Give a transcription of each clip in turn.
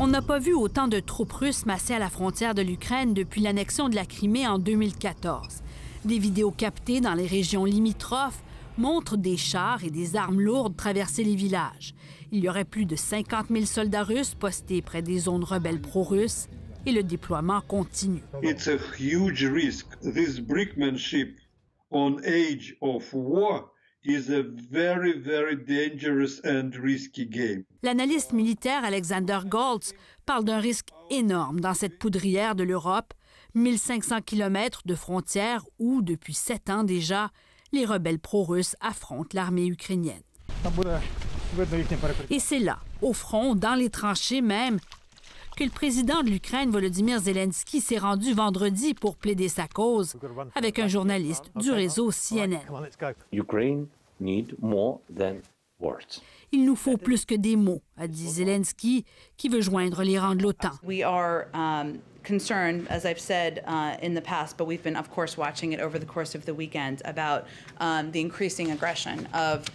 On n'a pas vu autant de troupes russes massées à la frontière de l'Ukraine depuis l'annexion de la Crimée en 2014. Des vidéos captées dans les régions limitrophes montrent des chars et des armes lourdes traverser les villages. Il y aurait plus de 50 000 soldats russes postés près des zones rebelles pro-russes et le déploiement continue. It's a huge risk. This brinkmanship on edge of war is a very, very dangerous and risky game. L'analyste militaire Alexander Goltz parle d'un risque énorme dans cette poudrière de l'Europe, 1500 km de frontières où, depuis 7 ans déjà, les rebelles pro-russes affrontent l'armée ukrainienne. Et c'est là, au front, dans les tranchées même, que le président de l'Ukraine, Volodymyr Zelensky, s'est rendu vendredi pour plaider sa cause avec un journaliste du réseau CNN. Il nous faut plus que des mots, a dit Zelensky, qui veut joindre les rangs de l'OTAN. Concerned, as I've said in the past, but we've been, of course, watching it over the course of the weekend about the increasing aggression of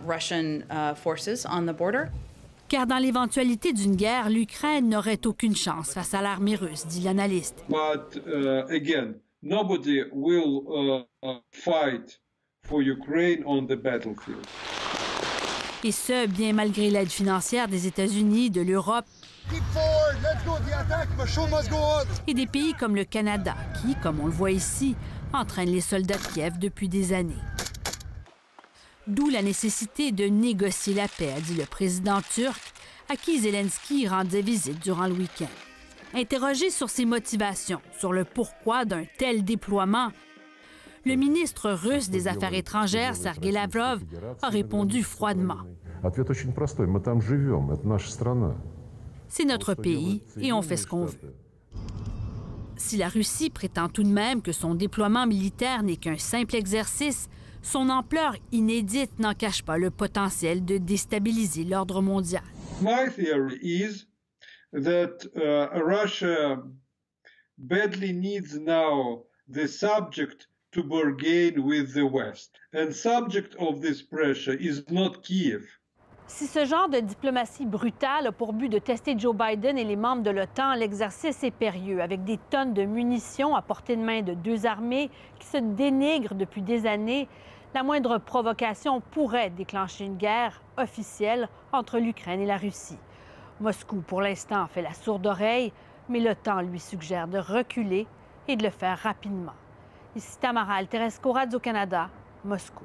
Russian forces on the border. Car dans l'éventualité d'une guerre, l'Ukraine n'aurait aucune chance face à l'armée russe, dit l'analyste. But again, nobody will fight for Ukraine on the battlefield. Et ce, bien malgré l'aide financière des États-Unis, de l'Europe et des pays comme le Canada, qui, comme on le voit ici, entraînent les soldats de Kiev depuis des années. D'où la nécessité de négocier la paix, a dit le président turc, à qui Zelensky rendait visite durant le week-end. Interrogé sur ses motivations, sur le pourquoi d'un tel déploiement, le ministre russe des Affaires étrangères, Sergei Lavrov, a répondu froidement. C'est notre pays et on fait ce qu'on veut. Si la Russie prétend tout de même que son déploiement militaire n'est qu'un simple exercice, son ampleur inédite n'en cache pas le potentiel de déstabiliser l'ordre mondial. My theory is that Russia badly needs now the subject to bargain with the West. And subject of this pressure is not Kiev. Si ce genre de diplomatie brutale a pour but de tester Joe Biden et les membres de l'OTAN, l'exercice est périlleux, avec des tonnes de munitions à portée de main de deux armées qui se dénigrent depuis des années. La moindre provocation pourrait déclencher une guerre officielle entre l'Ukraine et la Russie. Moscou, pour l'instant, fait la sourde oreille, mais l'OTAN lui suggère de reculer et de le faire rapidement. Ici Tamara Alteresco, Radio-Canada, Moscou.